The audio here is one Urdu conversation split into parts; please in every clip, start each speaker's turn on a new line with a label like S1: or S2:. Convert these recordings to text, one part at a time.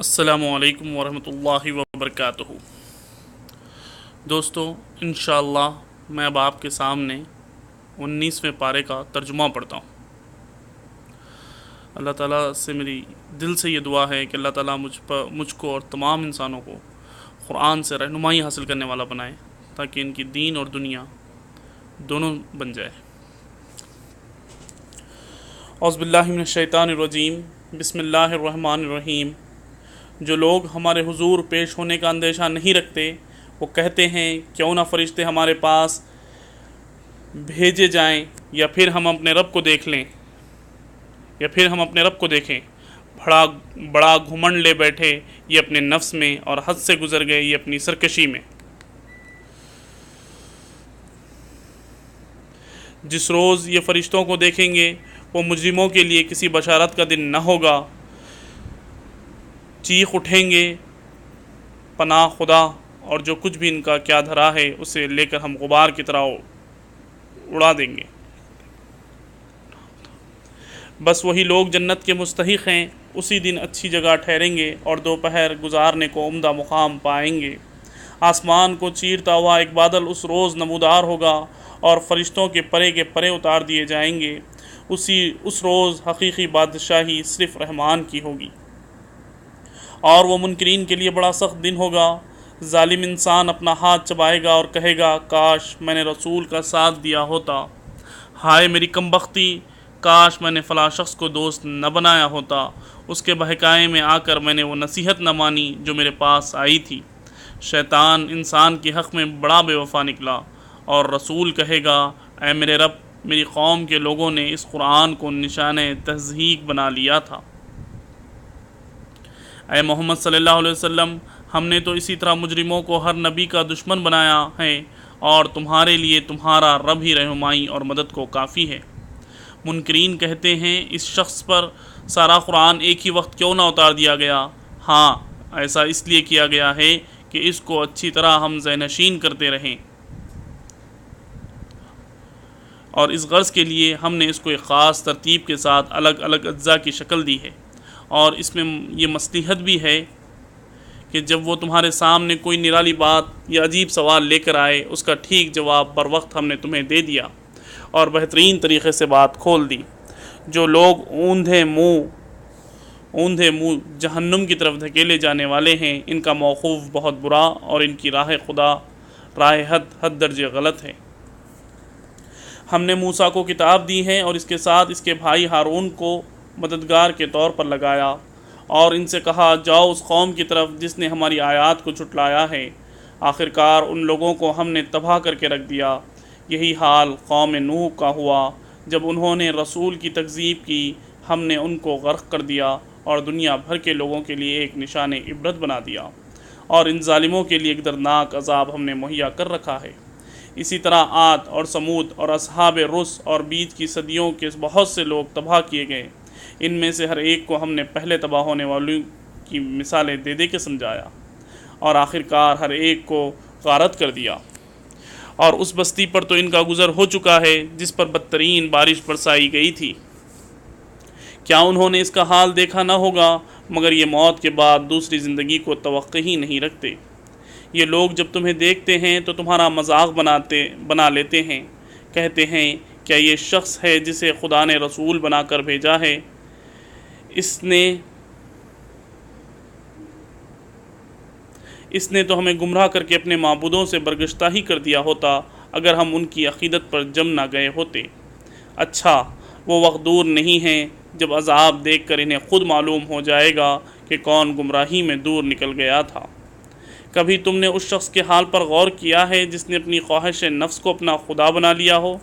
S1: السلام علیکم ورحمۃ اللہ وبرکاتہ۔ دوستو، انشاءاللہ میں اب آپ کے سامنے 19ویں پارے کا ترجمہ پڑھتا ہوں۔ اللہ تعالیٰ سے میری دل سے یہ دعا ہے کہ اللہ تعالیٰ مجھ کو اور تمام انسانوں کو قرآن سے رہنمائی حاصل کرنے والا بنائے، تاکہ ان کی دین اور دنیا دونوں بن جائے۔ اعوذ باللہ من الشیطان الرجیم، بسم اللہ الرحمن الرحیم۔ جو لوگ ہمارے حضور پیش ہونے کا اندیشہ نہیں رکھتے، وہ کہتے ہیں کیوں نہ فرشتے ہمارے پاس بھیجے جائیں یا پھر ہم اپنے رب کو دیکھیں۔ بڑا گھمنڈ لے بیٹھے یہ اپنے نفس میں، اور حد سے گزر گئے یہ اپنی سرکشی میں۔ جس روز یہ فرشتوں کو دیکھیں گے وہ مجرموں کے لیے کسی بشارت کا دن نہ ہوگا۔ چیخ اٹھیں گے، پناہ خدا، اور جو کچھ بھی ان کا کیا دھرا ہے اسے لے کر ہم غبار کی طرح اڑا دیں گے۔ بس وہی لوگ جنت کے مستحق ہیں، اسی دن اچھی جگہ ٹھہریں گے اور دوپہر گزارنے کو عمدہ مقام پائیں گے۔ آسمان کو چیرتا ہوا ایک بادل اس روز نمودار ہوگا اور فرشتوں کے پرے اتار دیے جائیں گے۔ اس روز حقیقی بادشاہی صرف رحمان کی ہوگی، اور وہ منکرین کے لیے بڑا سخت دن ہوگا۔ ظالم انسان اپنا ہاتھ چبائے گا اور کہے گا کاش میں نے رسول کا ساتھ دیا ہوتا، ہائے میری کم بختی، کاش میں نے فلاں شخص کو دوست نہ بنایا ہوتا، اس کے بہکائے میں آ کر میں نے وہ نصیحت نہ مانی جو میرے پاس آئی تھی۔ شیطان انسان کے حق میں بڑا بے وفا نکلا، اور رسول کہے گا اے میرے رب، میری قوم کے لوگوں نے اس قرآن کو نشان تضحیک بنا لیا تھا۔ اے محمد صلی اللہ علیہ وسلم، ہم نے تو اسی طرح مجرموں کو ہر نبی کا دشمن بنایا ہے، اور تمہارے لیے تمہارا رب ہی رہنمائی اور مدد کو کافی ہے۔ منکرین کہتے ہیں اس شخص پر سارا قرآن ایک ہی وقت کیوں نہ اتار دیا گیا؟ ہاں، ایسا اس لیے کیا گیا ہے کہ اس کو اچھی طرح ہم ذہنشین کرتے رہیں، اور اس غرض کے لیے ہم نے اس کو ایک خاص ترتیب کے ساتھ الگ الگ اجزاء کی شکل دی ہے۔ اور اس میں یہ مصلحت بھی ہے کہ جب وہ تمہارے سامنے کوئی نرالی بات یا عجیب سوال لے کر آئے، اس کا ٹھیک جواب بر وقت ہم نے تمہیں دے دیا اور بہترین طریقے سے بات کھول دی۔ جو لوگ اوندھے منہ جہنم کی طرف دھکیلے جانے والے ہیں، ان کا موقوف بہت برا، اور ان کی راہ حد درجے غلط ہے۔ ہم نے موسیٰ کو کتاب دی ہے اور اس کے ساتھ اس کے بھائی ہارون کو مددگار کے طور پر لگایا، اور ان سے کہا جاؤ اس قوم کی طرف جس نے ہماری آیات کو جھٹلایا ہے۔ آخرکار ان لوگوں کو ہم نے تباہ کر کے رکھ دیا۔ یہی حال قوم نوح کا ہوا، جب انہوں نے رسول کی تکذیب کی، ہم نے ان کو غرق کر دیا اور دنیا بھر کے لوگوں کے لیے ایک نشان عبرت بنا دیا، اور ان ظالموں کے لیے ایک دردناک عذاب ہم نے مہیا کر رکھا ہے۔ اسی طرح عاد اور سمود اور اصحاب رس اور بیچ کی صدیوں کے بہت سے لوگ تباہ کیے گئے۔ ان میں سے ہر ایک کو ہم نے پہلے تباہ ہونے والوں کی مثالیں دے کے سمجھایا، اور آخرکار ہر ایک کو غارت کر دیا۔ اور اس بستی پر تو ان کا گزر ہو چکا ہے جس پر بدترین بارش برسائی گئی تھی۔ کیا انہوں نے اس کا حال دیکھا نہ ہوگا؟ مگر یہ موت کے بعد دوسری زندگی کو توقع ہی نہیں رکھتے۔ یہ لوگ جب تمہیں دیکھتے ہیں تو تمہارا مذاق بنا لیتے ہیں، کہتے ہیں کیا یہ شخص ہے جسے خدا نے رسول بنا کر بھیجا ہے؟ اس نے تو ہمیں گمراہ کر کے اپنے معبودوں سے برگشتہ ہی کر دیا ہوتا اگر ہم ان کی عقیدت پر جم نہ گئے ہوتے۔ اچھا، وہ وقت دور نہیں ہے جب عذاب دیکھ کر انہیں خود معلوم ہو جائے گا کہ کون گمراہی میں دور نکل گیا تھا۔ کبھی تم نے اس شخص کے حال پر غور کیا ہے جس نے اپنی خواہش نفس کو اپنا خدا بنا لیا ہو؟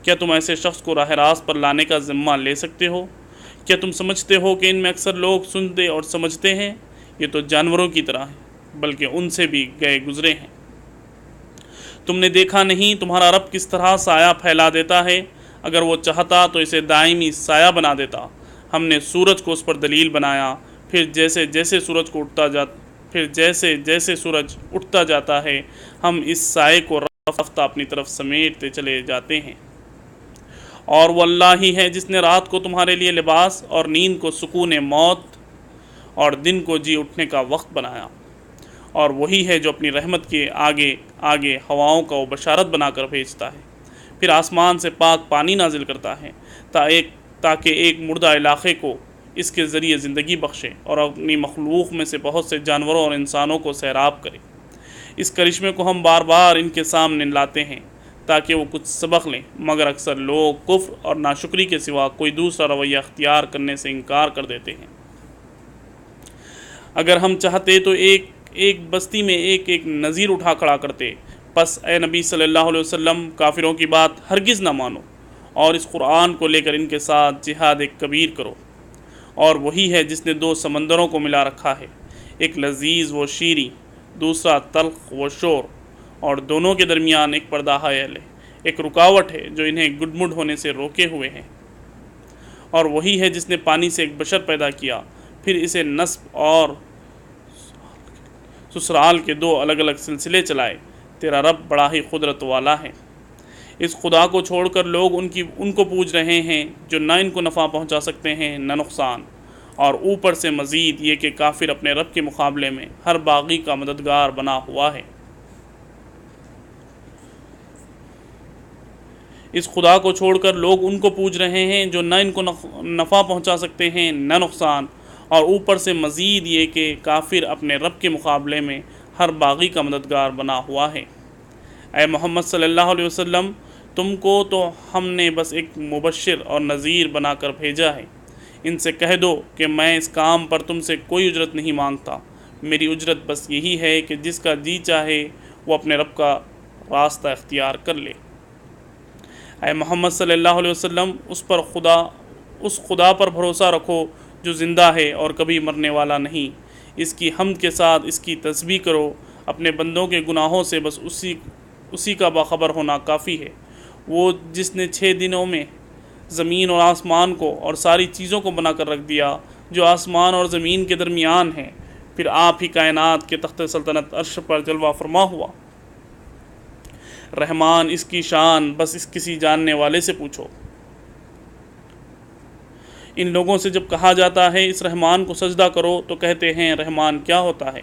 S1: کیا تم ایسے شخص کو راہ راست پر لانے کا ذمہ لے سکتے ہو؟ کیا تم سمجھتے ہو کہ ان میں اکثر لوگ سنتے اور سمجھتے ہیں؟ یہ تو جانوروں کی طرح ہیں، بلکہ ان سے بھی گئے گزرے ہیں۔ تم نے دیکھا نہیں تمہارا رب کس طرح سایہ پھیلا دیتا ہے؟ اگر وہ چاہتا تو اسے دائمی سایہ بنا دیتا۔ ہم نے سورج کو اس پر دلیل بنایا، پھر جیسے جیسے سورج اٹھتا جاتا ہے ہم اس سائے کو رفتہ اپنی طرف سمیٹتے چلے جاتے ہیں۔ اور وہ اللہ ہی ہے جس نے رات کو تمہارے لیے لباس اور نیند کو سکون موت اور دن کو جی اٹھنے کا وقت بنایا، اور وہی ہے جو اپنی رحمت کے آگے آگے ہواؤں کا وہ بشارت بنا کر بھیجتا ہے، پھر آسمان سے پاک پانی نازل کرتا ہے تاکہ ایک مردہ علاقے کو اس کے ذریعے زندگی بخشے اور اپنی مخلوق میں سے بہت سے جانوروں اور انسانوں کو سیراب کرے۔ اس کرشمے کو ہم بار بار ان کے سامنے لاتے ہیں تاکہ وہ کچھ سبق لیں، مگر اکثر لوگ کفر اور ناشکری کے سوا کوئی دوسرا رویہ اختیار کرنے سے انکار کر دیتے ہیں۔ اگر ہم چاہتے تو ایک بستی میں ایک نذیر اٹھا کھڑا کرتے، پس اے نبی صلی اللہ علیہ وسلم کافروں کی بات ہرگز نہ مانو اور اس قرآن کو لے کر ان کے ساتھ جہاد کبیر کرو۔ اور وہی ہے جس نے دو سمندروں کو ملا رکھا ہے، ایک لذیذ و شیریں، دوسرا تلخ و شور، اور دونوں کے درمیان ایک پردہ حائل ہے، ایک رکاوٹ ہے جو انہیں گڈمڈ ہونے سے روکے ہوئے ہیں۔ اور وہی ہے جس نے پانی سے ایک بشر پیدا کیا، پھر اسے نسب اور سسرال کے دو الگ الگ سلسلے چلائے، تیرا رب بڑا ہی قدرت والا ہے۔ اس خدا کو چھوڑ کر لوگ ان کو پوج رہے ہیں جو نہ ان کو نفع پہنچا سکتے ہیں نہ نقصان، اور اوپر سے مزید یہ کہ کافر اپنے رب کے مقابلے میں ہر باغی کا مددگار بنا ہوا ہے۔ اس خدا کو چھوڑ کر لوگ ان کو پوج رہے ہیں جو نہ ان کو نفع پہنچا سکتے ہیں نہ نقصان، اور اوپر سے مزید یہ کہ کافر اپنے رب کے مقابلے میں ہر باغی کا مددگار بنا ہوا ہے۔ اے محمد صلی اللہ علیہ وسلم، تم کو تو ہم نے بس ایک مبشر اور نذیر بنا کر بھیجا ہے۔ ان سے کہہ دو کہ میں اس کام پر تم سے کوئی اجرت نہیں مانگتا، میری اجرت بس یہی ہے کہ جس کا جی چاہے وہ اپنے رب کا راستہ اختیار کر لے۔ اے محمد صلی اللہ علیہ وسلم، اس خدا پر بھروسہ رکھو جو زندہ ہے اور کبھی مرنے والا نہیں، اس کی حمد کے ساتھ اس کی تسبیح کرو، اپنے بندوں کے گناہوں سے بس اسی کا باخبر ہونا کافی ہے۔ وہ جس نے 6 دنوں میں زمین اور آسمان کو اور ساری چیزوں کو بنا کر رکھ دیا جو آسمان اور زمین کے درمیان ہیں، پھر آپ ہی کائنات کے تخت سلطنت عرش پر جلوہ فرما ہوا۔ رحمان اس کی شان بس اس کسی جاننے والے سے پوچھو۔ ان لوگوں سے جب کہا جاتا ہے اس رحمان کو سجدہ کرو تو کہتے ہیں رحمان کیا ہوتا ہے؟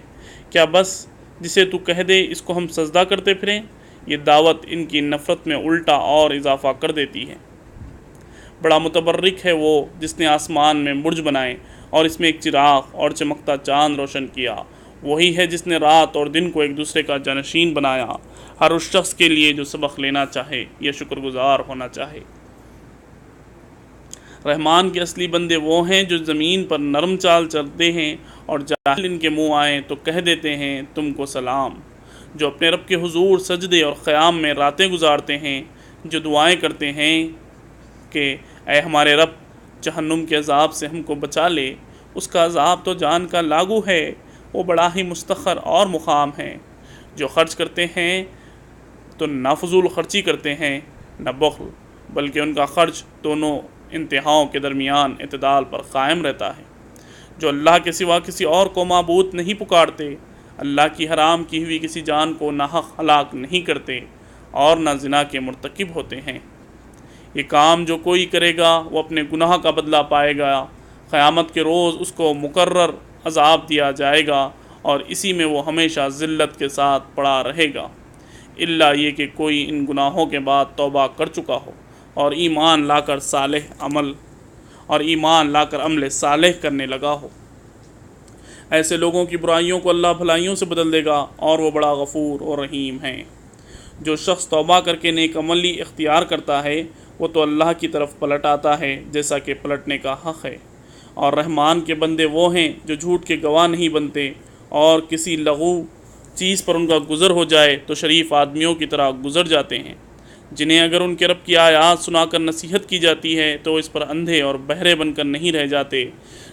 S1: کیا بس جسے تو کہہ دے اس کو ہم سجدہ کرتے پھریں؟ یہ دعوت ان کی نفرت میں الٹا اور اضافہ کر دیتی ہے۔ بڑا متبرک ہے وہ جس نے آسمان میں برج بنائے اور اس میں ایک چراغ اور چمکتا چاند روشن کیا، وہی ہے جس نے رات اور دن کو ایک دوسرے کا جانشین بنایا، ہر اس شخص کے لیے جو سبق لینا چاہے یا شکر گزار ہونا چاہے۔ رحمان کے اصلی بندے وہ ہیں جو زمین پر نرم چال چلتے ہیں اور جاہل ان کے منہ آئیں تو کہہ دیتے ہیں تم کو سلام، جو اپنے رب کے حضور سجدے اور قیام میں راتیں گزارتے ہیں، جو دعائیں کرتے ہیں کہ اے ہمارے رب جہنم کے عذاب سے ہم کو بچا لے، اس کا عذاب تو جان کا لاگو ہے، وہ بڑا ہی مستخر اور مقام ہے، جو خرچ کرتے ہیں تو نہ فضول خرچی کرتے ہیں نہ بخل، بلکہ ان کا خرچ دونوں انتہاؤں کے درمیان اعتدال پر قائم رہتا ہے، جو اللہ کے سوا کسی اور کو معبود نہیں پکارتے، اللہ کی حرام کی ہوئی کسی جان کو ناحق ہلاک نہیں کرتے اور نہ زنا کے مرتکب ہوتے ہیں۔ یہ کام جو کوئی کرے گا وہ اپنے گناہ کا بدلہ پائے گا، قیامت کے روز اس کو مقرر عذاب دیا جائے گا اور اسی میں وہ ہمیشہ ذلت کے ساتھ پڑا رہے گا، الا یہ کہ کوئی ان گناہوں کے بعد توبہ کر چکا ہو اور ایمان لا کر عمل صالح کرنے لگا ہو۔ ایسے لوگوں کی برائیوں کو اللہ بھلائیوں سے بدل دے گا اور وہ بڑا غفور اور رحیم ہے۔ جو شخص توبہ کر کے نیک عملی اختیار کرتا ہے وہ تو اللہ کی طرف پلٹ آتا ہے جیسا کہ پلٹنے کا حق ہے، اور رحمان کے بندے وہ ہیں جو جھوٹ کے گواہ نہیں بنتے اور کسی لغو چیز پر ان کا گزر ہو جائے تو شریف آدمیوں کی طرح گزر جاتے ہیں، جنہیں اگر ان کے رب کی آیات سنا کر نصیحت کی جاتی ہے تو اس پر اندھے اور بہرے بن کر نہیں رہ جاتے،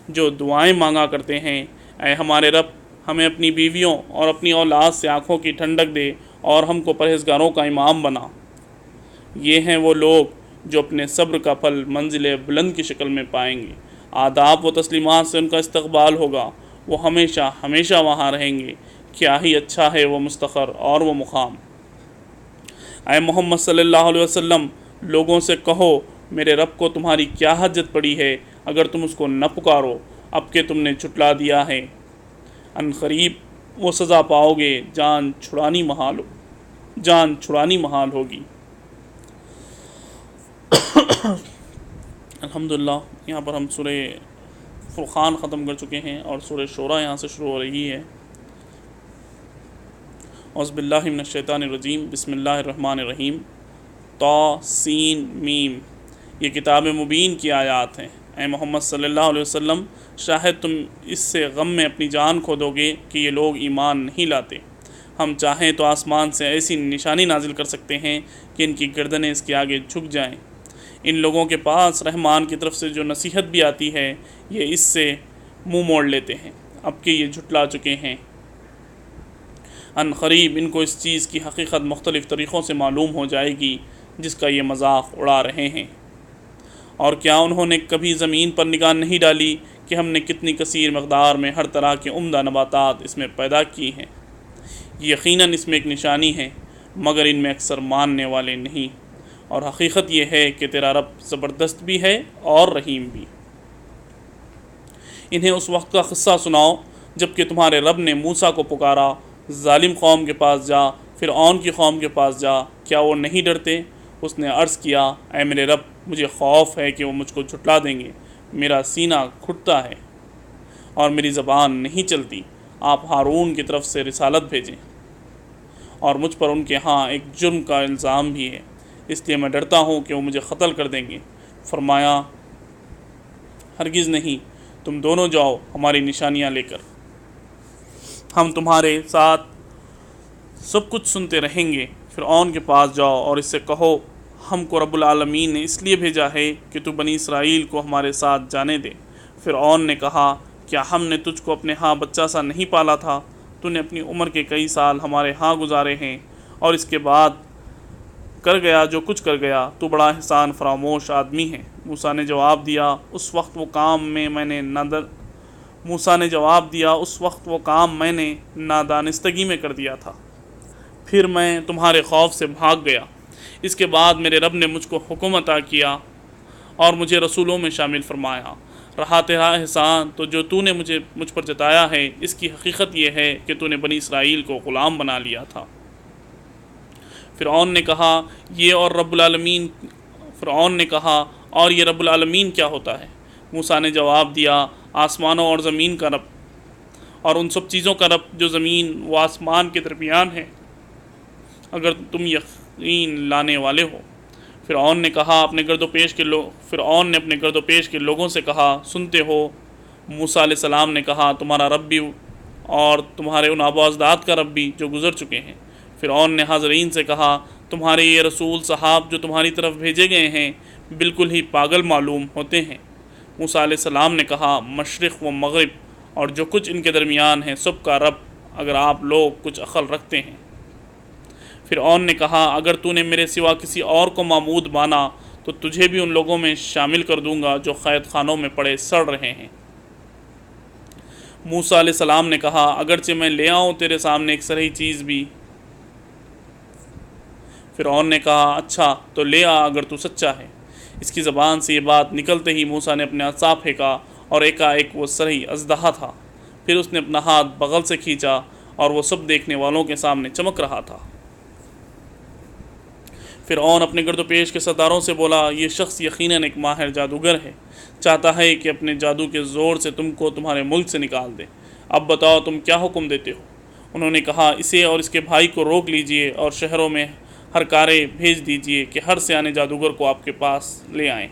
S1: جو دعائیں مانگا کرتے ہیں اے ہمارے رب ہمیں اپنی بیویوں اور اپنی اولاد سے آنکھوں کی ٹھنڈک دے اور ہم کو پرہیزگاروں کا امام بنا۔ یہ ہیں وہ لوگ جو اپنے صبر کا پھل منزل بلند کی شکل میں پائیں گے، آداب و تسلیمات سے ان کا استقبال ہوگا، وہ ہمیشہ ہمیشہ وہاں رہیں گے، کیا ہی اچھا ہے وہ مستقر اور وہ مقام۔ اے محمد صلی اللہ علیہ وسلم، لوگوں سے کہو میرے رب کو تمہاری کیا حاجت پڑی ہے اگر تم اس کو نہ پکارو، اب کہ تم نے جھٹلا دیا ہے، ان قریب وہ سزا پاؤ گے جان چھڑانی محال ہوگی۔ الحمدللہ یہاں پر ہم سورہ فرقان ختم کر چکے ہیں اور سورہ شورى یہاں سے شروع ہو رہی ہے۔ اعوذ باللہ من الشیطان الرجیم، بسم اللہ الرحمن الرحیم۔ طاسین میم، یہ کتاب مبین کی آیات ہیں۔ اے محمد صلی اللہ علیہ وسلم، شاید تم اس سے غم میں اپنی جان کھو دو گے کہ یہ لوگ ایمان نہیں لاتے۔ ہم چاہیں تو آسمان سے ایسی نشانی نازل کر سکتے ہیں کہ ان کی گردنیں اس کے آگے جھک جائیں۔ ان لوگوں کے پاس رحمان کی طرف سے جو نصیحت بھی آتی ہے یہ اس سے منہ موڑ لیتے ہیں، اب کہ یہ جھٹلا چکے ہیں۔ ان قریب ان کو اس چیز کی حقیقت مختلف طریقوں سے معلوم ہو جائے گی جس کا یہ مذاق اڑا رہے ہیں۔ اور کیا انہوں نے کبھی زمین پر نگاہ نہیں ڈالی کہ ہم نے کتنی کثیر مقدار میں ہر طرح کے عمدہ نباتات اس میں پیدا کی ہیں؟ یقیناً اس میں ایک نشانی ہے، مگر ان میں اکثر ماننے والے نہیں۔ اور حقیقت یہ ہے کہ تیرا رب زبردست بھی ہے اور رحیم بھی۔ انہیں اس وقت کا قصہ سناؤ جب کہ تمہارے رب نے موسیٰ کو پکارا، ظالم قوم کے پاس جا، فرعون کی قوم کے پاس جا، کیا وہ نہیں ڈرتے؟ اس نے عرض کیا، اے میرے رب، مجھے خوف ہے کہ وہ مجھ کو جھٹلا دیں گے، میرا سینہ گھٹتا ہے اور میری زبان نہیں چلتی۔ آپ ہارون کی طرف سے رسالت بھیجیں، اور مجھ پر ان کے ہاں ایک جرم کا الزام بھی ہے، اس لیے میں ڈرتا ہوں کہ وہ مجھے قتل کر دیں گے۔ فرمایا، ہرگز نہیں، تم دونوں جاؤ ہماری نشانیاں لے کر، ہم تمہارے ساتھ سب کچھ سنتے رہیں گے۔ فرعون کے پاس جاؤ اور اس سے کہو، ہم کو رب العالمین نے اس لیے بھیجا ہے کہ تو بنی اسرائیل کو ہمارے ساتھ جانے دے۔ فرعون نے کہا، کیا ہم نے تجھ کو اپنے ہاں بچہ سا نہیں پالا تھا؟ تو نے اپنی عمر کے کئی سال ہمارے ہاں گزارے ہیں، اور اس کے بعد کر گیا جو کچھ کر گیا، تو بڑا احسان فراموش آدمی ہے۔ موسیٰ نے جواب دیا، اس وقت وہ کام میں نے نادانستگی میں کر دیا تھا، پھر میں تمہارے خوف سے بھاگ گیا۔ اس کے بعد میرے رب نے مجھ کو حکم عطا کیا اور مجھے رسولوں میں شامل فرمایا۔ رہا تیرا احسان تو جو تو نے مجھ پر جتایا ہے، اس کی حقیقت یہ ہے کہ تو نے بنی اسرائیل کو غلام بنا لیا تھا۔ فرعون نے کہا، اور یہ رب العالمین کیا ہوتا ہے؟ موسیٰ نے جواب دیا، آسمانوں اور زمین کا رب، اور ان سب چیزوں کا رب جو زمین و آسمان کے درمیان ہے، اگر تم یقین لانے والے ہو۔ فرعون نے اپنے گرد و پیش کے لوگوں سے کہا، سنتے ہو؟ موسیٰ علیہ السلام نے کہا، تمہارا رب بھی اور تمہارے ان آباء و اجداد کا رب بھی جو گزر چکے ہیں۔ فرعون نے حاضرین سے کہا، تمہارے یہ رسول صاحب جو تمہاری طرف بھیجے گئے ہیں بالکل ہی پاگل معلوم ہوتے ہیں۔ موسیٰ علیہ السلام نے کہا، مشرق و مغرب اور جو کچھ ان کے درمیان ہے سب کا رب، اگر آپ لوگ کچھ عقل رکھتے ہیں۔ فرعون نے کہا، اگر تو نے میرے سوا کسی اور کو معبود مانا تو تجھے بھی ان لوگوں میں شامل کر دوں گا جو قید خانوں میں پڑے سڑ رہے ہیں۔ موسیٰ علیہ السلام نے کہا، اگرچہ میں لے آؤں تیرے سامنے ایک صحیح چیز بھی۔ فرعون نے کہا، اچھا تو لے آ اگر تو سچا ہے۔ اس کی زبان سے یہ بات نکلتے ہی موسیٰ نے اپنے عصا پھینکا اور ایک وہ صحیح اژدہا تھا۔ پھر اس نے اپنا ہاتھ بغل سے کھینچا اور وہ سب دیکھنے والوں کے سامنے چمک رہا تھا۔ فرعون اپنے گرد و پیش کے سرداروں سے بولا، یہ شخص یقیناً ایک ماہر جادوگر ہے، چاہتا ہے کہ اپنے جادو کے زور سے تم کو تمہارے ملک سے نکال دے۔ اب بتاؤ تم کیا حکم دیتے ہو؟ انہوں نے کہا، اسے اور اس کے بھائی کو روک لیجئے اور شہروں میں ہر کارے بھیج دیجئے کہ ہر سیانے جادوگر کو آپ کے پاس لے آئیں۔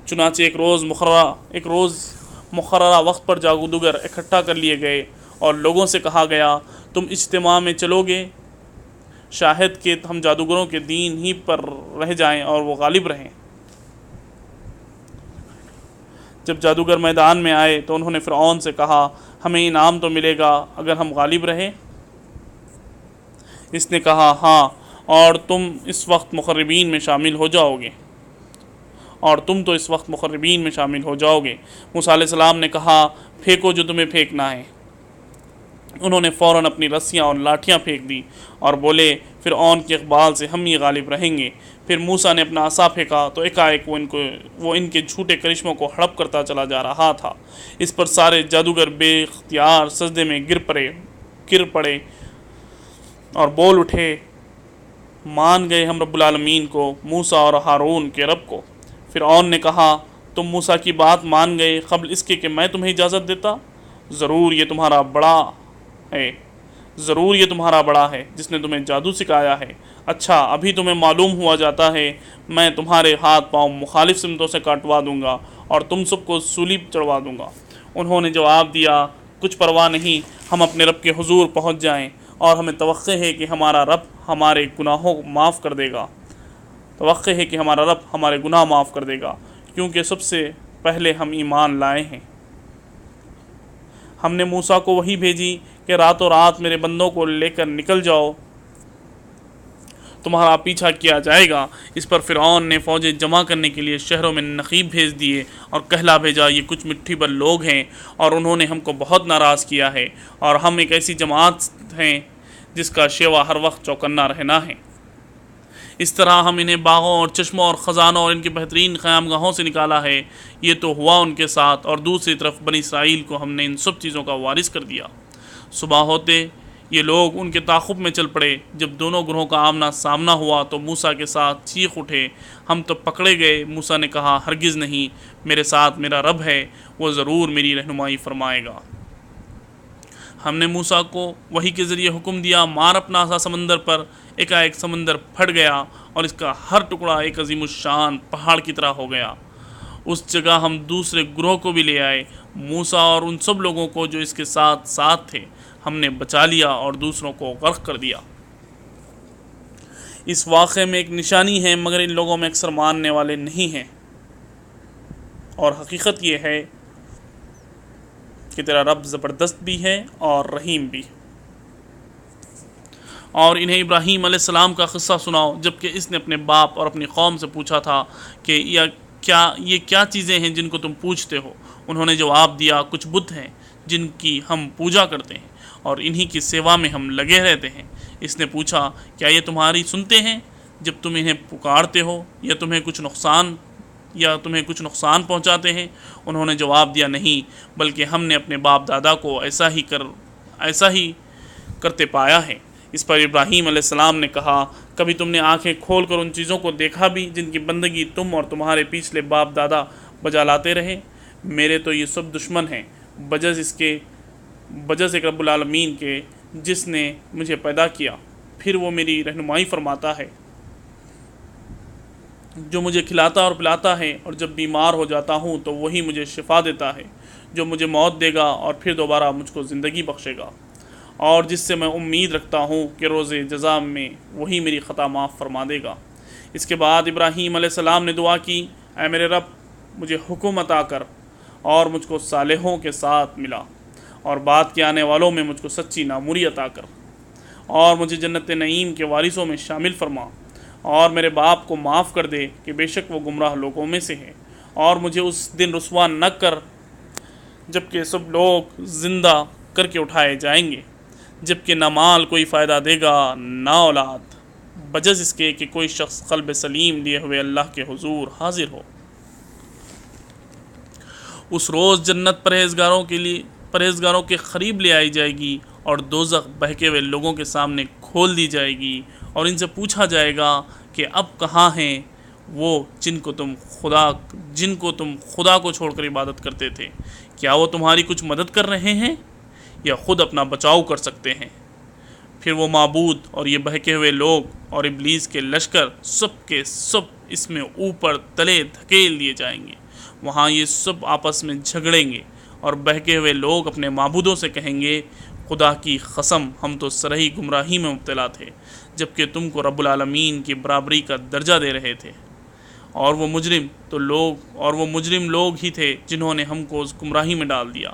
S1: چنانچہ ایک روز مقررہ وقت پر جادوگر اکٹھا کر لیے گئے اور لوگوں سے کہا گیا، تم اجتماع میں چلو گے، شاہد کہ ہم جادوگروں کے دین ہی پر رہ جائیں اور وہ غالب رہیں۔ جب جادوگر میدان میں آئے تو انہوں نے فرعون سے کہا، ہمیں انعام تو ملے گا اگر ہم غالب رہے؟ اس نے کہا، ہاں، اور تم تو اس وقت مقربین میں شامل ہو جاؤ گے۔ موسیٰ علیہ السلام نے کہا، پھینکو جو تمہیں پھینکنا ہے۔ انہوں نے فوراً اپنی رسیاں اور لاٹھیاں پھینک دی اور بولے، فرعون کے اقبال سے ہم ہی غالب رہیں گے۔ پھر موسیٰ نے اپنا عصا پھینکا تو ایک وہ ان کے جھوٹے کرشموں کو ہڑپ کرتا چلا جا رہا تھا۔ اس پر سارے جادوگر بے اختیار سجدے میں گر پڑے اور بول اٹھے، مان گئے ہم رب العالمین کو، موسیٰ اور ہارون کے رب کو۔ فرعون نے کہا، تم موسیٰ کی بات مان گئے قبل اس کے کہ میں تمہیں اجازت دیتا؟ ضرور یہ تمہارا بڑا ہے جس نے تمہیں جادو سکھایا ہے۔ اچھا، ابھی تمہیں معلوم ہوا جاتا ہے، میں تمہارے ہاتھ پاؤں مخالف سمتوں سے کاٹوا دوں گا اور تم سب کو سولی چڑھوا دوں گا۔ انہوں نے جواب دیا، کچھ پرواہ نہیں، ہم اپنے رب کے حضور پہنچ جائیں اور ہمیں توقع ہے کہ ہمارا رب ہمارے گناہ معاف کر دے گا کیونکہ سب سے پہلے ہم ایمان لائے ہیں۔ ہم نے موسیٰ کو وحی بھیجی کہ راتوں رات میرے بندوں کو لے کر نکل جاؤ، تمہارا پیچھا کیا جائے گا۔ اس پر فرعون نے فوجیں جمع کرنے کے لیے شہروں میں نقیب بھیج دیے اور کہلا بھیجا، یہ کچھ مٹھی بھر لوگ ہیں اور انہوں نے ہم کو بہت ناراض کیا ہے، اور ہم ایک ایسی جماعت ہیں جس کا شیوا ہر وقت چوکنا رہنا ہے۔ اس طرح ہم انہیں باغوں اور چشموں اور خزانوں اور ان کے بہترین قیام گاہوں سے نکالا ہے۔ یہ تو ہوا ان کے ساتھ، اور دوسری طرف بنی اسرائیل کو ہم نے ان سب چیزوں کا وارث کر دیا۔ صبح ہوتے یہ لوگ ان کے تعاقب میں چل پڑے۔ جب دونوں گروہوں کا آمنا سامنا ہوا تو موسیٰ کے ساتھ چیخ اٹھے، ہم تو پکڑے گئے۔ موسیٰ نے کہا، ہرگز نہیں، میرے ساتھ میرا رب ہے، وہ ضرور میری رہنمائی فرمائے گا۔ ہم نے موسیٰ کو وحی کے ذریعے حکم دیا، مار اپنا عصا سمندر پر۔ ایک سمندر پھٹ گیا اور اس کا ہر ٹکڑا ایک عظیم الشان پہاڑ کی طرح ہو گیا۔ اس جگہ ہم دوسرے گروہ کو بھی لے آئے، موسیٰ اور ان سب لوگوں کو جو اس کے ساتھ تھے ہم نے بچا لیا اور دوسروں کو غرق کر دیا۔ اس واقعے میں ایک نشانی ہے، مگر ان لوگوں میں اکثر ماننے والے نہیں ہیں، اور حقیقت یہ ہے کہ تیرا رب زبردست بھی ہے اور رحیم بھی۔ اور انہیں ابراہیم علیہ السلام کا قصہ سناؤ، جبکہ اس نے اپنے باپ اور اپنی قوم سے پوچھا تھا کہ یہ کیا چیزیں ہیں جن کو تم پوچھتے ہو؟ انہوں نے جواب دیا، کچھ بت ہیں جن کی ہم پوجا کرتے ہیں اور انہی کی سیوا میں ہم لگے رہتے ہیں۔ اس نے پوچھا، کیا یہ تمہاری سنتے ہیں جب تم انہیں پکارتے ہو، یا تمہیں کچھ نقصان پہنچاتے ہیں؟ انہوں نے جواب دیا، نہیں، بلکہ ہم نے اپنے باپ دادا کو ایسا ہی کرتے پایا ہے۔ اس پر ابراہیم علیہ السلام نے کہا، کبھی تم نے آنکھیں کھول کر ان چیزوں کو دیکھا بھی جن کی بندگی تم اور تمہارے پچھلے باپ دادا بجا لاتے رہے؟ میرے تو یہ سب دشمن ہیں، بجز ایک رب العالمین کے جس نے مجھے پیدا کیا۔ پھر وہ میری رہنمائی فرماتا ہے، جو مجھے کھلاتا اور پلاتا ہے، اور جب بیمار ہو جاتا ہوں تو وہی مجھے شفا دیتا ہے، جو مجھے موت دے گا اور پھر دوبارہ مجھ کو زندگی بخشے گا، اور جس سے میں امید رکھتا ہوں کہ روز جزا میں وہی میری خطا معاف فرما دے گا۔ اس کے بعد ابراہیم علیہ السلام نے دعا کی، اے میرے رب، مجھے حکم عطا کر اور مجھ کو صالحوں کے ساتھ ملا، اور بعد کے آنے والوں میں مجھ کو سچی ناموری عطا کر، اور مجھے جنت نعیم کے وارثوں میں شامل فرما، اور میرے باپ کو معاف کر دے کہ بے شک وہ گمراہ لوگوں میں سے ہے، اور مجھے اس دن رسوا نہ کر جبکہ سب لوگ زندہ کر کے اٹھائے جائیں گے، جبکہ نہ مال کوئی فائدہ دے گا نہ اولاد، بجز اس کے کہ کوئی شخص قلب سلیم لیے ہوئے اللہ کے حضور حاضر ہو۔ اس روز جنت پرہیزگاروں کے قریب لے آئی جائے گی، اور دوزخ بہکے ہوئے لوگوں کے سامنے کھول دی جائے گی، اور ان سے پوچھا جائے گا کہ اب کہاں ہیں وہ جن کو تم خدا کو چھوڑ کر عبادت کرتے تھے؟ کیا وہ تمہاری کچھ مدد کر رہے ہیں یا خود اپنا بچاؤ کر سکتے ہیں؟ پھر وہ معبود اور یہ بہکے ہوئے لوگ اور ابلیس کے لشکر سب کے سب اس میں اوپر تلے دھکیل دیے جائیں گے۔ وہاں یہ سب آپس میں جھگڑیں گے، اور بہکے ہوئے لوگ اپنے معبودوں سے کہیں گے، خدا کی قسم، ہم تو سرہی گمراہی میں مبتلا تھے، جبکہ تم کو رب العالمین کی برابری کا درجہ دے رہے تھے، اور وہ مجرم لوگ ہی تھے جنہوں نے ہم کو اس گمراہی میں ڈال دیا۔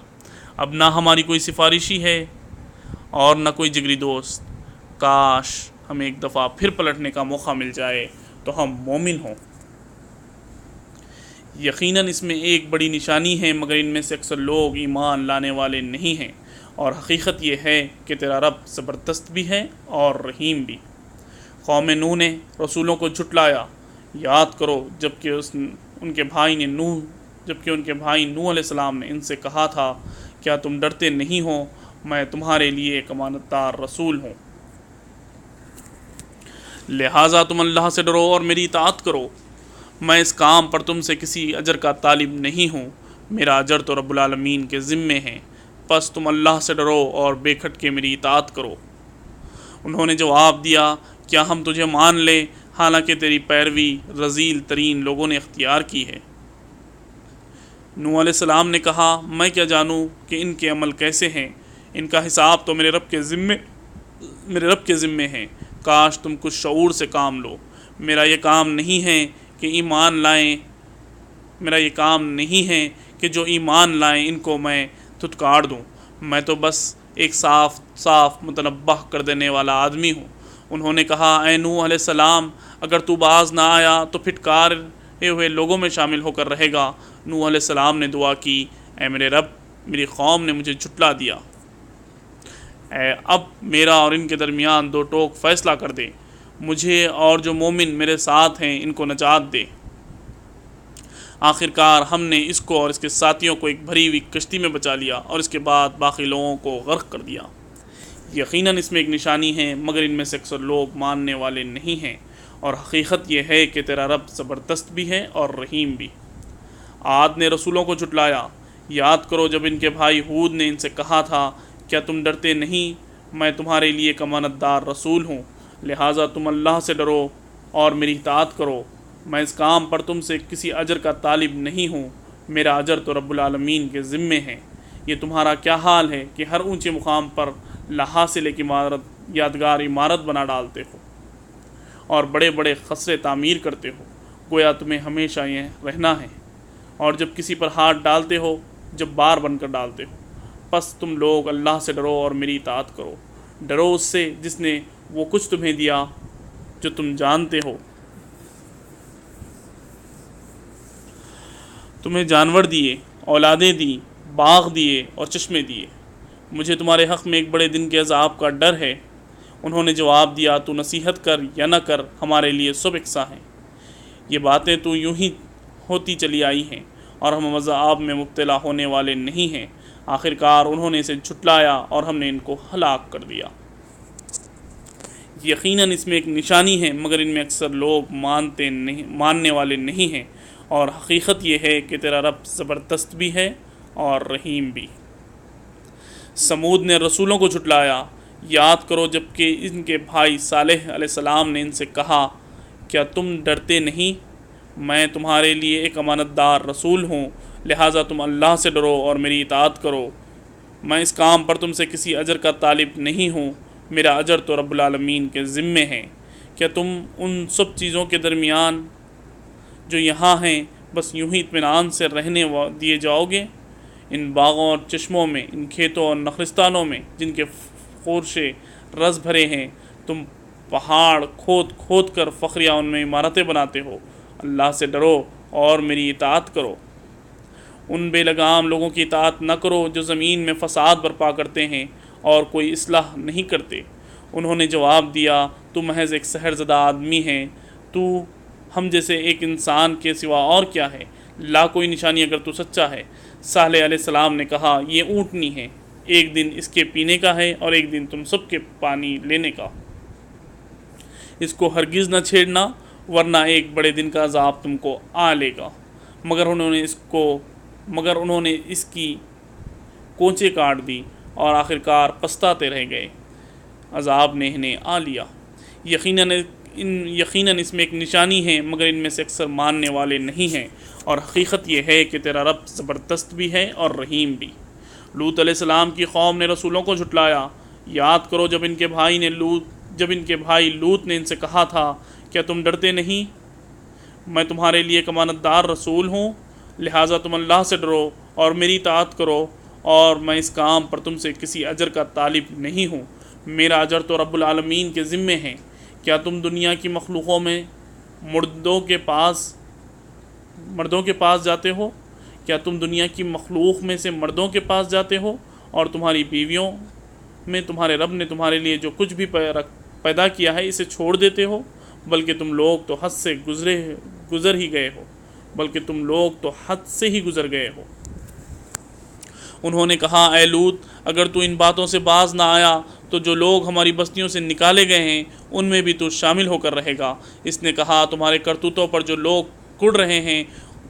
S1: اب نہ ہماری کوئی سفارشی ہے اور نہ کوئی جگری دوست، کاش ہمیں ایک دفعہ پھر پلٹنے کا موقع مل جائے تو ہم مومن ہوں۔ یقیناً اس میں ایک بڑی نشانی ہے، مگر ان میں سے اکثر لوگ ایمان لانے والے نہیں ہیں، اور حقیقت یہ ہے کہ تیرا رب زبردست بھی ہے اور رحیم بھی۔ قوم نوح نے رسولوں کو جھٹلایا، یاد کرو جبکہ ان کے بھائی نوح علیہ السلام نے ان سے کہا تھا کیا تم ڈرتے نہیں ہو، میں تمہارے لیے ایک امانت دار رسول ہوں، لہٰذا تم اللہ سے ڈرو اور میری اطاعت کرو، میں اس کام پر تم سے کسی اجر کا طالب نہیں ہوں، میرا اجر تو رب العالمین کے ذمے ہے، پس تم اللہ سے ڈرو اور بے کھٹ کے میری اطاعت کرو۔ انہوں نے جواب دیا کیا ہم تجھے مان لیں حالانکہ تیری پیروی رذیل ترین لوگوں نے اختیار کی ہے۔ نوح علیہ السلام نے کہا میں کیا جانوں کہ ان کے عمل کیسے ہیں، ان کا حساب تو میرے رب کے ذمے ہے، کاش تم کچھ شعور سے کام لو، میرا یہ کام نہیں ہے کہ جو ایمان لائیں ان کو میں دھتکار دوں، میں تو بس ایک صاف متنبہ کر دینے والا آدمی ہوں۔ انہوں نے کہا اے نوح علیہ السلام اگر تو باز نہ آیا تو پھٹکارے ہوئے لوگوں میں شامل ہو کر رہے گا۔ نوح علیہ السلام نے دعا کی اے میرے رب میری قوم نے مجھے جھٹلا دیا، اب میرا اور ان کے درمیان دو ٹوک فیصلہ کر دے، مجھے اور جو مومن میرے ساتھ ہیں ان کو نجات دے۔ آخرکار ہم نے اس کو اور اس کے ساتھیوں کو ایک بھری ہوئی کشتی میں بچا لیا اور اس کے بعد باقی لوگوں کو غرق کر دیا۔ یقیناً اس میں ایک نشانی ہے مگر ان میں سے اکثر لوگ ماننے والے نہیں ہیں، اور حقیقت یہ ہے کہ تیرا رب زبردست بھی ہے اور رحیم بھی۔ عاد نے رسولوں کو جھٹلایا، یاد کرو جب ان کے بھائی ہود نے ان سے کہا تھا کیا تم ڈرتے نہیں، میں تمہارے لیے ایک امانت دار رسول ہوں، لہٰذا تم اللہ سے ڈرو اور میری اطاعت کرو، میں اس کام پر تم سے کسی اجر کا طالب نہیں ہوں، میرا اجر تو رب العالمین کے ذمے ہے۔ یہ تمہارا کیا حال ہے کہ ہر اونچے مقام پر لحاظل ایک یادگار عمارت بنا ڈالتے ہو اور بڑے بڑے خسرے تعمیر کرتے ہو، گویا تمہیں ہمیشہ یہ رہنا ہے، اور جب کسی پر ہاتھ ڈالتے ہو جبار بن کر ڈالتے ہو، پس تم لوگ اللہ سے ڈرو اور میری اطاعت کرو، ڈرو اس سے جس نے وہ کچھ تمہیں دیا جو تم جانتے ہو، تمہیں جانور دیے، اولادیں دیں، باغ دیے اور چشمے دیے، مجھے تمہارے حق میں ایک بڑے دن کے عذاب کا ڈر ہے۔ انہوں نے جواب دیا تو نصیحت کر یا نہ کر ہمارے لیے سب یکساں ہیں، یہ باتیں تو یوں ہی ہوتی چلی آئی ہیں اور ہم عذاب میں مبتلا ہونے والے نہیں ہیں۔ آخرکار انہوں نے اسے جھٹلایا اور ہم نے ان کو ہلاک کر دیا۔ یقیناً اس میں ایک نشانی ہے مگر ان میں اکثر لوگ ماننے والے نہیں ہیں، اور حقیقت یہ ہے کہ تیرا رب زبردست بھی ہے اور رحیم بھی۔ سمود نے رسولوں کو جھٹلایا، یاد کرو جب کہ ان کے بھائی صالح علیہ السلام نے ان سے کہا کیا تم ڈرتے نہیں، میں تمہارے لیے ایک امانت دار رسول ہوں، لہٰذا تم اللہ سے ڈرو اور میری اطاعت کرو، میں اس کام پر تم سے کسی اجر کا طالب نہیں ہوں، میرا اجر تو رب العالمین کے ذمے ہے۔ کیا تم ان سب چیزوں کے درمیان جو یہاں ہیں بس یوں ہی اطمینان سے رہنے دیے جاؤ گے؟ ان باغوں اور چشموں میں، ان کھیتوں اور نخلستانوں میں جن کے خورشے رس بھرے ہیں، تم پہاڑ کھود کھود کر فخریہ ان میں عمارتیں بناتے ہو، اللہ سے ڈرو اور میری اطاعت کرو، ان بے لگام لوگوں کی اطاعت نہ کرو جو زمین میں فساد برپا کرتے ہیں اور کوئی اصلاح نہیں کرتے۔ انہوں نے جواب دیا تو محض ایک سحر زدہ آدمی ہے، تو ہم جیسے ایک انسان کے سوا اور کیا ہے، لا کوئی نشانی اگر تو سچا ہے۔ صالح علیہ السلام نے کہا یہ اونٹنی ہے، ایک دن اس کے پینے کا ہے اور ایک دن تم سب کے پانی لینے کا، اس کو ہرگز نہ چھیڑنا ورنہ ایک بڑے دن کا عذاب تم کو آ لے گا۔ مگر انہوں نے اس کی کونچیں کاٹ دی اور آخرکار پچھتاتے رہ گئے، عذاب نے انہیں آ لیا۔ یقیناً اس میں ایک نشانی ہے مگر ان میں سے اکثر ماننے والے نہیں ہیں، اور حقیقت یہ ہے کہ تیرا رب زبردست بھی ہے اور رحیم بھی۔ لوط علیہ السلام کی قوم نے رسولوں کو جھٹلایا، یاد کرو جب ان کے بھائی لوط نے ان سے کہا تھا کیا تم ڈرتے نہیں، میں تمہارے لیے ایک امانت دار رسول ہوں، لہٰذا تم اللہ سے ڈرو اور میری اطاعت کرو، اور میں اس کام پر تم سے کسی اجر کا طالب نہیں ہوں، میرا اجر تو رب العالمین کے ذمے ہے۔ کیا تم دنیا کی مخلوقوں میں مردوں کے پاس جاتے ہو؟ کیا تم دنیا کی مخلوق میں سے مردوں کے پاس جاتے ہو اور تمہاری بیویوں میں تمہارے رب نے تمہارے لیے جو کچھ بھی پیدا کیا ہے اسے چھوڑ دیتے ہو؟ بلکہ تم لوگ تو حد سے گزر ہی گئے ہو بلکہ تم لوگ تو حد سے ہی گزر گئے ہو۔ انہوں نے کہا اے لوط، اگر تو ان باتوں سے باز نہ آیا تو جو لوگ ہماری بستیوں سے نکالے گئے ہیں ان میں بھی تو شامل ہو کر رہے گا۔ اس نے کہا تمہارے کرتوتوں پر جو لوگ کڑ رہے ہیں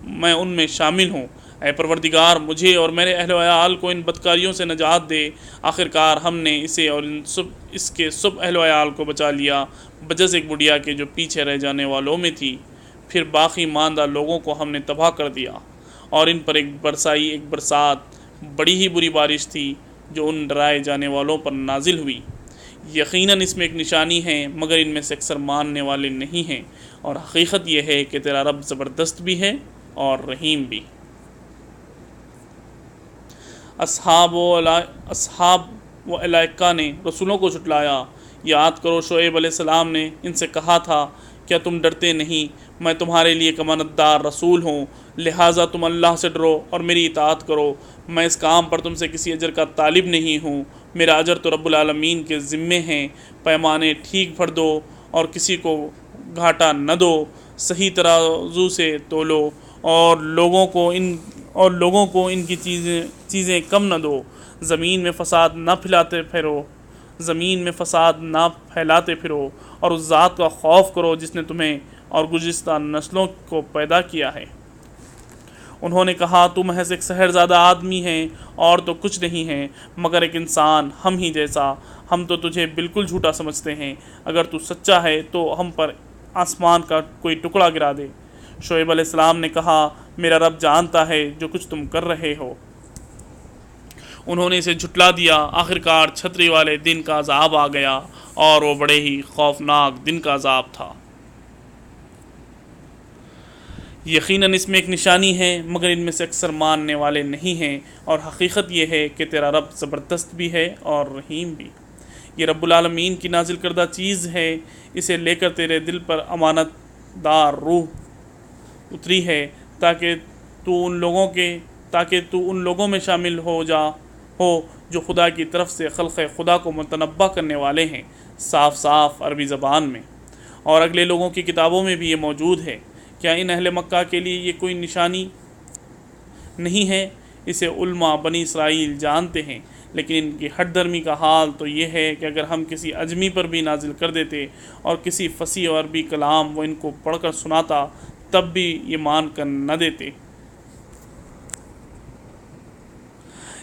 S1: میں ان میں شامل ہوں۔ اے پروردگار، مجھے اور میرے اہل و عیال کو ان بدکاریوں سے نجات دے۔ آخرکار ہم نے اسے اور اس کے سب اہل و عیال کو بچا لیا، بجز ایک بڑھیا کے جو پیچھے رہ جانے والوں میں تھی۔ پھر باقی ماندہ لوگوں کو ہم نے تباہ کر دیا، اور ان پر ایک برسات بڑی ہی بری بارش تھی جو ان ڈرائے جانے والوں پر نازل ہوئی۔ یقیناً اس میں ایک نشانی ہے، مگر ان میں سے اکثر ماننے والے نہیں ہیں، اور حقیقت یہ ہے کہ تیرا رب زبردست بھی ہے اور رحیم بھی۔ اصحاب و علائقہ نے رسولوں کو جھٹلایا۔ یاد کرو شعیب علیہ السلام نے ان سے کہا تھا کیا تم ڈرتے نہیں؟ میں تمہارے لیے ایک امانت دار رسول ہوں، لہٰذا تم اللہ سے ڈرو اور میری اطاعت کرو۔ میں اس کام پر تم سے کسی اجر کا طالب نہیں ہوں، میرا اجر تو رب العالمین کے ذمے ہیں۔ پیمانے ٹھیک بھر دو اور کسی کو گھاٹا نہ دو، صحیح ترازو سے تولو، اور لوگوں کو ان کی چیزیں کم نہ دو۔ زمین میں فساد نہ پھیلاتے پھرو اور اس ذات کا خوف کرو جس نے تمہیں اور گزشتہ نسلوں کو پیدا کیا ہے۔ انہوں نے کہا تو محض ایک سحرزادہ آدمی ہے اور تو کچھ نہیں ہے مگر ایک انسان ہم ہی جیسا۔ ہم تو تجھے بالکل جھوٹا سمجھتے ہیں، اگر تو سچا ہے تو ہم پر آسمان کا کوئی ٹکڑا گرا دے۔ شعیب علیہ السلام نے کہا میرا رب جانتا ہے جو کچھ تم کر رہے ہو۔ انہوں نے اسے جھٹلا دیا۔ آخرکار چھتری والے دن کا عذاب آ گیا، اور وہ بڑے ہی خوفناک دن کا عذاب تھا۔ یقیناً اس میں ایک نشانی ہے، مگر ان میں سے اکثر ماننے والے نہیں ہیں، اور حقیقت یہ ہے کہ تیرا رب زبردست بھی ہے اور رحیم بھی۔ یہ رب العالمین کی نازل کردہ چیز ہے، اسے لے کر تیرے دل پر امانت دار روح اتری ہے تاکہ تو ان لوگوں میں شامل ہو جو خدا کی طرف سے خلق خدا کو متنبع کرنے والے ہیں، صاف صاف عربی زبان میں۔ اور اگلے لوگوں کی کتابوں میں بھی یہ موجود ہے۔ کیا ان اہل مکہ کے لیے یہ کوئی نشانی نہیں ہے؟ اسے علماء بنی اسرائیل جانتے ہیں، لیکن ان کی ہٹ درمی کا حال تو یہ ہے کہ اگر ہم کسی اجمی پر بھی نازل کر دیتے اور کسی فصیح و عربی کلام وہ ان کو پڑھ کر سناتا تب بھی یہ مان کر نہ دیتے۔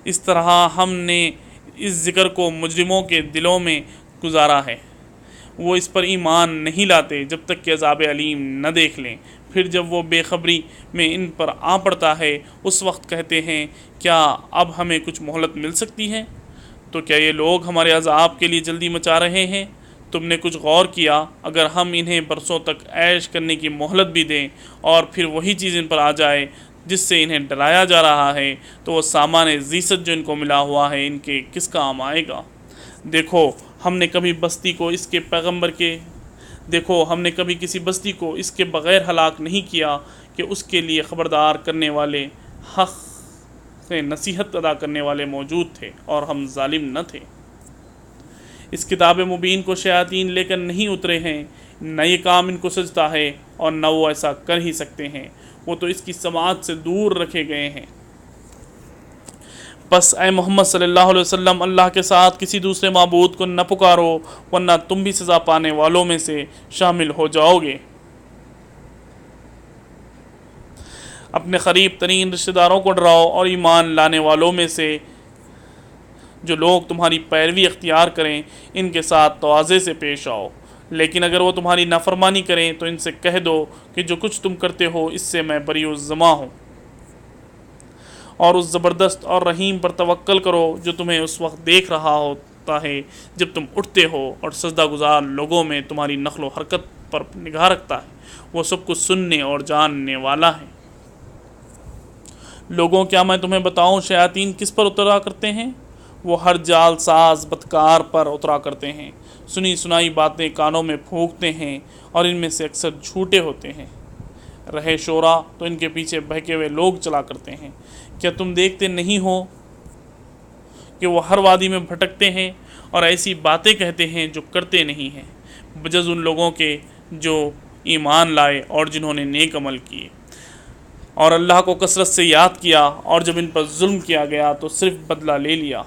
S1: اس طرح ہم نے اس ذکر کو مجرموں کے دلوں میں گزارا ہے، وہ اس پر ایمان نہیں لاتے جب تک کہ عذاب علیم نہ دیکھ لیں۔ پھر جب وہ بے خبری میں ان پر آ پڑتا ہے اس وقت کہتے ہیں کیا اب ہمیں کچھ مہلت مل سکتی ہے؟ تو کیا یہ لوگ ہمارے عذاب کے لیے جلدی مچا رہے ہیں؟ تم نے کچھ غور کیا؟ اگر ہم انہیں برسوں تک عیش کرنے کی مہلت بھی دیں اور پھر وہی چیز ان پر آ جائے جس سے انہیں ڈرایا جا رہا ہے تو وہ سامان زیست جو ان کو ملا ہوا ہے ان کے کس کام آئے گا؟ دیکھو ہم نے کبھی کسی بستی کو اس کے بغیر ہلاک نہیں کیا کہ اس کے لیے خبردار کرنے والے، حق نصیحت ادا کرنے والے موجود تھے اور ہم ظالم نہ تھے۔ اس کتاب مبین کو شیاطین لے کر نہیں اترے ہیں، نہ یہ کام ان کو سجتا ہے اور نہ وہ ایسا کر ہی سکتے ہیں، وہ تو اس کی سماعت سے دور رکھے گئے ہیں۔ بس اے محمد صلی اللہ علیہ وسلم اللہ کے ساتھ کسی دوسرے معبود کو نہ پکارو ورنہ تم بھی سزا پانے والوں میں سے شامل ہو جاؤ گے۔ اپنے قریب ترین رشتہ داروں کو ڈراؤ اور ایمان لانے والوں میں سے جو لوگ تمہاری پیروی اختیار کریں ان کے ساتھ تواضع سے پیش آؤ، لیکن اگر وہ تمہاری نافرمانی کریں تو ان سے کہہ دو کہ جو کچھ تم کرتے ہو اس سے میں بری الزما ہوں، اور اس زبردست اور رحیم پر توکل کرو جو تمہیں اس وقت دیکھ رہا ہوتا ہے جب تم اٹھتے ہو اور سجدہ گزار لوگوں میں تمہاری نقل و حرکت پر نگاہ رکھتا ہے، وہ سب کچھ سننے اور جاننے والا ہے۔ لوگوں کیا میں تمہیں بتاؤں شیاطین کس پر اترا کرتے ہیں؟ وہ ہر جال ساز بدکار پر اترا کرتے ہیں، سنی سنائی باتیں کانوں میں پھونکتے ہیں اور ان میں سے اکثر جھوٹے ہوتے ہیں۔ رہے شورا تو ان کے پیچھے بہکے ہوئے لوگ چلا کرتے ہیں۔ کیا تم دیکھتے نہیں ہو کہ وہ ہر وادی میں بھٹکتے ہیں اور ایسی باتیں کہتے ہیں جو کرتے نہیں ہیں، بجز ان لوگوں کے جو ایمان لائے اور جنہوں نے نیک عمل کیے اور اللہ کو کثرت سے یاد کیا، اور جب ان پر ظلم کیا گیا تو صرف بدلہ لے لیا،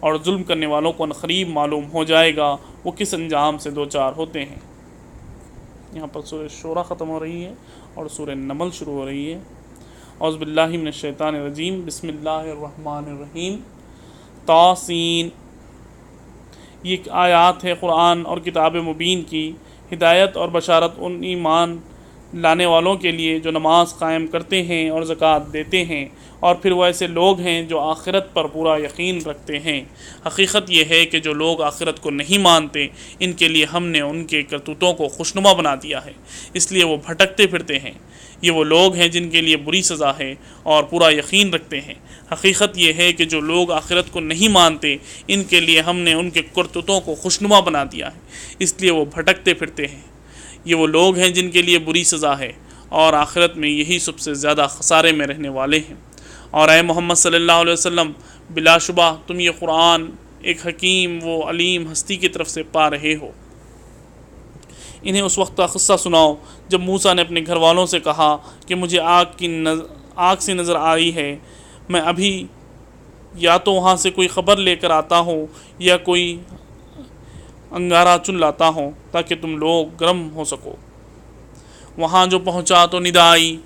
S1: اور ظلم کرنے والوں کو عنقریب معلوم ہو جائے گا وہ کس انجام سے دوچار ہوتے ہیں۔ یہاں پر سورہ شورى ختم ہو رہی ہے اور سورہ نمل شروع ہو رہی ہے۔ اعوذ باللہ من الشیطان الرجیم، بسم اللہ الرحمن الرحیم۔ طاسین، یہ آیات ہے قرآن اور کتاب مبین کی، ہدایت اور بشارت ان ایمان لانے والوں کے لیے جو نماز قائم کرتے ہیں اور زکوٰۃ دیتے ہیں، اور پھر وہ ایسے لوگ ہیں جو آخرت پر پورا یقین رکھتے ہیں۔ حقیقت یہ ہے کہ جو لوگ آخرت کو نہیں مانتے ان کے لیے ہم نے ان کے کرتوتوں کو خوشنما بنا دیا ہے، اس لیے وہ بھٹکتے پھرتے ہیں۔ یہ وہ لوگ ہیں جن کے لیے بری سزا ہے اور پورا یقین رکھتے ہیں۔ حقیقت یہ ہے کہ جو لوگ آخرت کو نہیں مانتے ان کے لیے ہم نے ان کے کرتوتوں کو خوشنما بنا دیا ہے، اس لیے وہ بھٹکتے پھرتے ہیں۔ یہ وہ لوگ ہیں جن کے لیے بری سزا ہے اور آخرت میں یہی سب سے زیادہ خسارے میں رہنے والے ہیں۔ اور اے محمد صلی اللہ علیہ وسلم، بلا شبہ تم یہ قرآن ایک حکیم و علیم ہستی کی طرف سے پا رہے ہو۔ انہیں اس وقت کا قصہ سناؤ جب موسیٰ نے اپنے گھر والوں سے کہا کہ مجھے آگ سے نظر آئی ہے، میں ابھی یا تو وہاں سے کوئی خبر لے کر آتا ہوں یا کوئی انگارہ چن لاتا ہوں تاکہ تم لوگ گرم ہو سکو۔ وہاں جو پہنچا تو ندا آئی،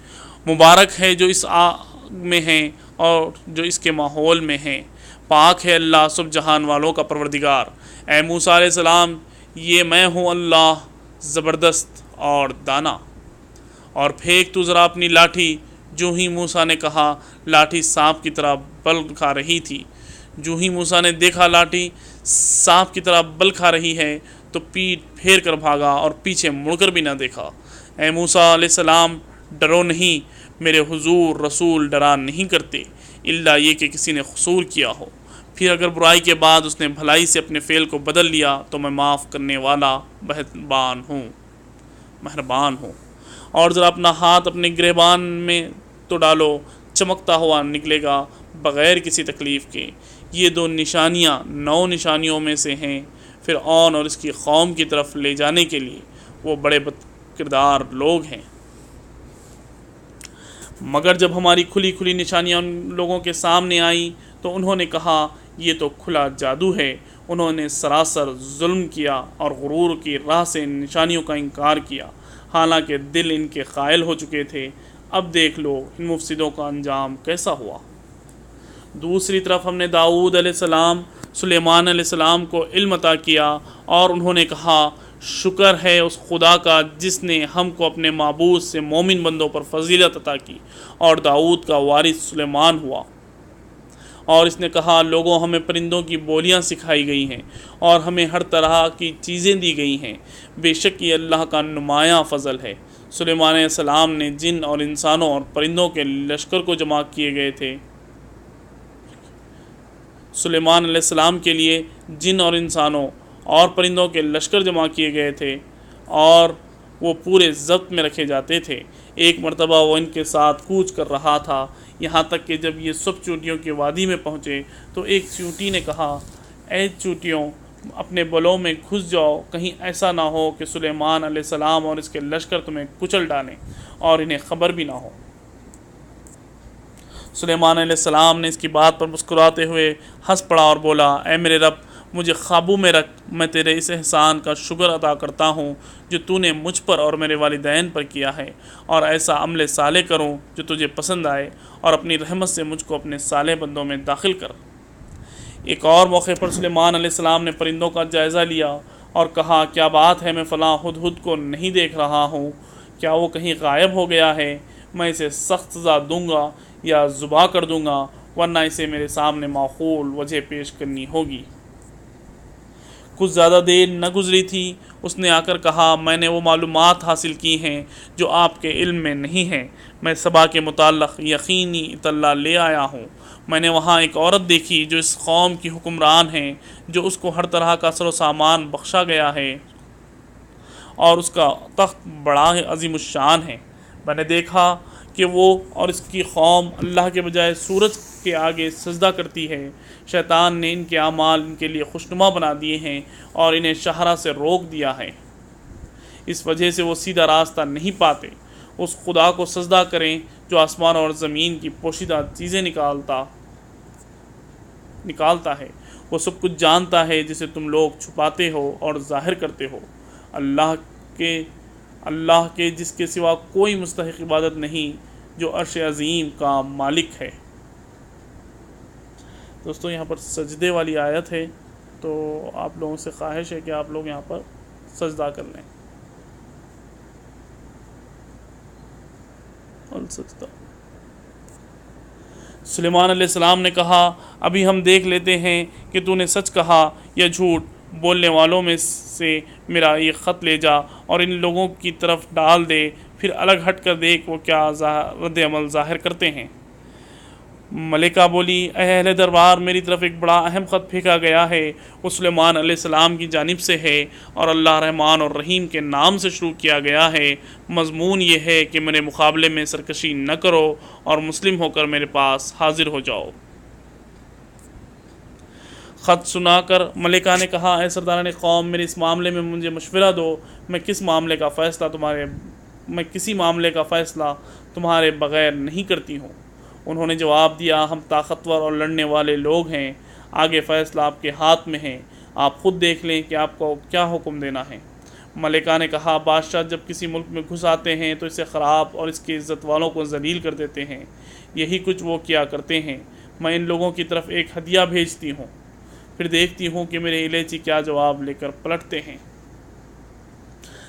S1: مبارک ہے جو اس آگ میں ہیں اور جو اس کے ماحول میں ہیں، پاک ہے اللہ سب جہان والوں کا پروردگار۔ اے موسیٰ علیہ السلام، یہ میں ہوں اللہ زبردست اور دانا، اور پھینک تو ذرا اپنی لاٹھی۔ جو ہی موسیٰ نے کہا لاٹھی سانپ کی طرح بل کھا رہی تھی۔ جو ہی موسیٰ نے دیکھا لاٹھی سانپ کی طرح بل کھا رہی ہے تو پیٹ پھیر کر بھاگا اور پیچھے مڑ کر بھی نہ دیکھا۔ اے موسیٰ علیہ السلام، ڈرو نہیں، میرے حضور رسول ڈرا نہیں کرتے الا یہ کہ کسی نے قصور کیا ہو، پھر اگر برائی کے بعد اس نے بھلائی سے اپنے فعل کو بدل لیا تو میں معاف کرنے والا مہربان ہوں۔ اور ذرا اپنا ہاتھ اپنے گریبان میں تو ڈالو، چمکتا ہوا نکلے گا بغیر کسی تکلیف کے۔ یہ 2 نشانیاں 9 نشانیوں میں سے ہیں، فرعون اور اس کی قوم کی طرف لے جانے کے لیے وہ بڑے بد کردار لوگ ہیں۔ مگر جب ہماری کھلی کھلی نشانیاں ان لوگوں کے سامنے آئیں تو انہوں نے کہا یہ تو کھلا جادو ہے۔ انہوں نے سراسر ظلم کیا اور غرور کی راہ سے ان نشانیوں کا انکار کیا، حالانکہ دل ان کے قائل ہو چکے تھے۔ اب دیکھ لو ان مفسدوں کا انجام کیسا ہوا۔ دوسری طرف ہم نے داؤد علیہ السلام، سلیمان علیہ السلام کو علم عطا کیا، اور انہوں نے کہا شکر ہے اس خدا کا جس نے ہم کو اپنے معبود سے مومن بندوں پر فضیلت عطا کی اور داؤد کا وارث سلیمان ہوا۔ اور اس نے کہا لوگوں ہمیں پرندوں کی بولیاں سکھائی گئی ہیں اور ہمیں ہر طرح کی چیزیں دی گئی ہیں، بے شک یہ اللہ کا نمایاں فضل ہے۔ سلیمان علیہ السلام نے جن اور انسانوں اور پرندوں کے لشکر کو جمع کیے گئے تھے۔ سلیمان علیہ السلام کے لیے جن اور انسانوں اور پرندوں کے لشکر جمع کیے گئے تھے اور وہ پورے ضبط میں رکھے جاتے تھے۔ ایک مرتبہ وہ ان کے ساتھ کوچ کر رہا تھا، یہاں تک کہ جب یہ سب چونٹیوں کی وادی میں پہنچے تو ایک چونٹی نے کہا اے چونٹیوں، اپنے بلوں میں گھس جاؤ، کہیں ایسا نہ ہو کہ سلیمان علیہ السلام اور اس کے لشکر تمہیں کچل ڈالیں اور انہیں خبر بھی نہ ہو۔ سلیمان علیہ السلام نے اس کی بات پر مسکراتے ہوئے ہنس پڑا اور بولا اے میرے رب، مجھے قابو میں رکھ، میں تیرے اس احسان کا شکر ادا کرتا ہوں جو تو نے مجھ پر اور میرے والدین پر کیا ہے، اور ایسا عمل صالح کروں جو تجھے پسند آئے، اور اپنی رحمت سے مجھ کو اپنے صالح بندوں میں داخل کر۔ ایک اور موقع پر سلیمان علیہ السلام نے پرندوں کا جائزہ لیا اور کہا کیا بات ہے، میں فلاں ہدہد کو نہیں دیکھ رہا ہوں، کیا وہ کہیں غائب ہو گیا ہے؟ میں اسے سخت سزا دوں گا یا ذبح کر دوں گا، ورنہ اسے میرے سامنے معقول وجہ پیش کرنی ہوگی۔ کچھ زیادہ دیر نہ گزری تھی، اس نے آ کر کہا میں نے وہ معلومات حاصل کی ہیں جو آپ کے علم میں نہیں ہیں، میں سبا کے متعلق یقینی اطلاع لے آیا ہوں۔ میں نے وہاں ایک عورت دیکھی جو اس قوم کی حکمران ہیں، جو اس کو ہر طرح کا سر و سامان بخشا گیا ہے اور اس کا تخت بڑا عظیم الشان ہے۔ میں نے دیکھا کہ وہ اور اس کی قوم اللہ کے بجائے سورج کے آگے سجدہ کرتی ہے۔ شیطان نے ان کے اعمال ان کے لیے خوشنما بنا دیے ہیں اور انہیں شاہراہ سے روک دیا ہے۔ اس وجہ سے وہ سیدھا راستہ نہیں پاتے۔ اس خدا کو سجدہ کریں جو آسمان اور زمین کی پوشیدہ چیزیں نکالتا ہے۔ وہ سب کچھ جانتا ہے جسے تم لوگ چھپاتے ہو اور ظاہر کرتے ہو۔ اللہ کے جس کے سوا کوئی مستحق عبادت نہیں، جو عرش عظیم کا مالک ہے۔ دوستو یہاں پر سجدے والی آیت ہے، تو آپ لوگوں سے خواہش ہے کہ آپ لوگ یہاں پر سجدہ کر لیں۔ سجدہ سلیمان علیہ السلام نے کہا، ابھی ہم دیکھ لیتے ہیں کہ تو نے سچ کہا یا جھوٹ۔ بولنے والوں میں سے میرا یہ خط لے جا اور ان لوگوں کی طرف ڈال دے، پھر الگ ہٹ کر دیکھ وہ کیا رد عمل ظاہر کرتے ہیں۔ ملکہ بولی، اے اہل دربار، میری طرف ایک بڑا اہم خط پھینکا گیا ہے۔ وہ سلیمان علیہ السلام کی جانب سے ہے اور اللہ رحمان اور رحیم کے نام سے شروع کیا گیا ہے۔ مضمون یہ ہے کہ میرے مقابلے میں سرکشی نہ کرو اور مسلم ہو کر میرے پاس حاضر ہو جاؤ۔ خط سنا کر ملکہ نے کہا، اے سرداران قوم، میرے اس معاملے میں مجھے مشورہ دو۔ میں کسی معاملے کا فیصلہ تمہارے بغیر نہیں کرتی ہوں۔ انہوں نے جواب دیا، ہم طاقتور اور لڑنے والے لوگ ہیں، آگے فیصلہ آپ کے ہاتھ میں ہے، آپ خود دیکھ لیں کہ آپ کو کیا حکم دینا ہے۔ ملکہ نے کہا، بادشاہ جب کسی ملک میں گھس آتے ہیں تو اسے خراب اور اس کے عزت والوں کو ذلیل کر دیتے ہیں، یہی کچھ وہ کیا کرتے ہیں۔ میں ان لوگوں کی طرف ایک ہدیہ بھیجتی ہوں، پھر دیکھتی ہوں کہ میرے الیچی کیا جواب لے کر پلٹتے ہیں۔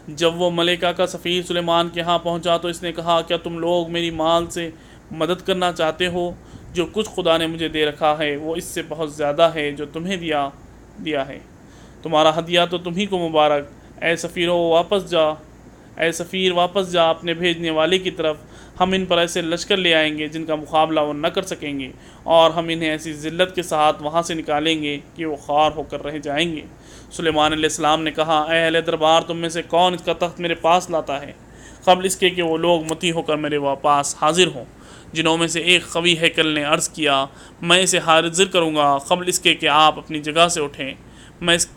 S1: جب وہ ملکہ کا سفیر سلیمان کے ہاں پہنچا تو اس نے کہا، کیا تم لوگ میری مال سے مدد کرنا چاہتے ہو؟ جو کچھ خدا نے مجھے دے رکھا ہے وہ اس سے بہت زیادہ ہے جو تمہیں دیا ہے۔ تمہارا ہدیہ تو تمہیں کو مبارک۔ اے سفیر واپس جا اپنے بھیجنے والے کی طرف۔ ہم ان پر ایسے لشکر لے آئیں گے جن کا مقابلہ وہ نہ کر سکیں گے، اور ہم انہیں ایسی ذلت کے ساتھ وہاں سے نکالیں گے کہ وہ خوار ہو کر رہ جائیں گے۔ سلیمان علیہ السلام نے کہا، اے اہل دربار، تم میں سے کون اس کا تخت میرے پاس لاتا ہے قبل اس کے کہ وہ لوگ مطیع ہو کر میرے پاس حاضر ہوں؟ جنہوں میں سے ایک قوی ہیکل نے عرض کیا، میں اسے حاضر کروں گا قبل اس کے کہ آپ اپنی جگہ سے اٹھیں۔ میں اس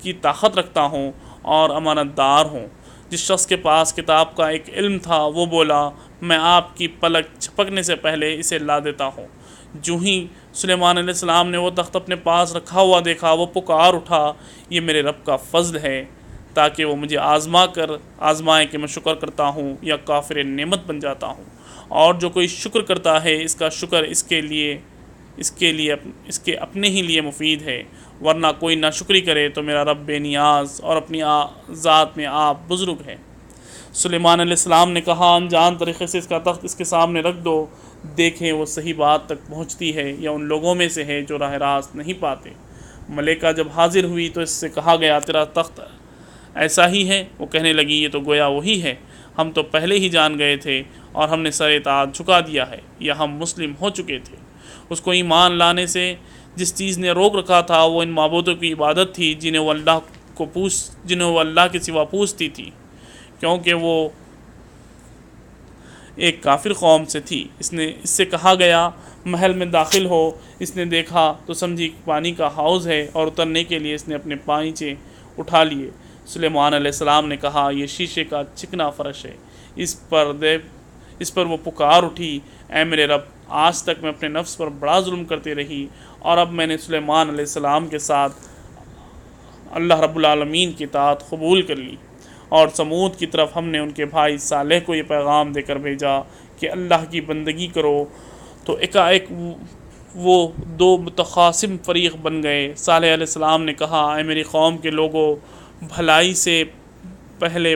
S1: کی طاقت رکھتا ہوں اور امانت دار ہوں۔ جس شخص کے پاس کتاب کا ایک علم تھا وہ بولا، میں آپ کی پلک جھپکنے سے پہلے اسے لا دیتا ہوں۔ جو ہی سلیمان علیہ السلام نے وہ تخت اپنے پاس رکھا ہوا دیکھا، وہ پکار اٹھا، یہ میرے رب کا فضل ہے تاکہ وہ مجھے آزمائے کہ میں شکر کرتا ہوں یا کافر نعمت بن جاتا ہوں۔ اور جو کوئی شکر کرتا ہے اس کا شکر اس کے اپنے ہی لیے مفید ہے، ورنہ کوئی ناشکری کرے تو میرا رب بے نیاز اور اپنی ذات میں آپ بزرگ ہے۔ سلیمان علیہ السلام نے کہا، انجان طریقے سے اس کا تخت اس کے سامنے رکھ دو، دیکھیں وہ صحیح بات تک پہنچتی ہے یا ان لوگوں میں سے ہے جو راہ راست نہیں پاتے۔ ملکہ جب حاضر ہوئی تو اس سے کہا گیا، تیرا تخت ایسا ہی ہے؟ وہ کہنے لگی، یہ تو گویا وہی ہے، ہم تو پہلے ہی جان گئے تھے اور ہم نے سر اطاعت جھکا دیا ہے، یا ہم مسلم ہو چکے تھے۔ اس کو ایمان لانے سے جس چیز نے روک رکھا تھا وہ ان معبودوں کی عبادت تھی جنہیں وہ اللہ کے سوا پوجتی تھی، کیونکہ وہ ایک کافر قوم سے تھی۔ اس سے کہا گیا، محل میں داخل ہو۔ اس نے دیکھا تو سمجھی پانی کا حوض ہے، اور اترنے کے لیے اس نے اپنے پائچے اٹھا لیے۔ سلیمان علیہ السلام نے کہا، یہ شیشے کا چکنا فرش ہے۔ اس پر وہ پکار اٹھی، اے میرے رب، آج تک میں اپنے نفس پر بڑا ظلم کرتی رہی، اور اب میں نے سلیمان علیہ السلام کے ساتھ اللہ رب العالمین کی اطاعت قبول کر لی۔ اور سمود کی طرف ہم نے ان کے بھائی صالح کو یہ پیغام دے کر بھیجا کہ اللہ کی بندگی کرو، تو ایک وہ دو متخاصم فریق بن گئے۔ صالح علیہ السلام نے کہا، اے میری قوم کے لوگوں، بھلائی سے پہلے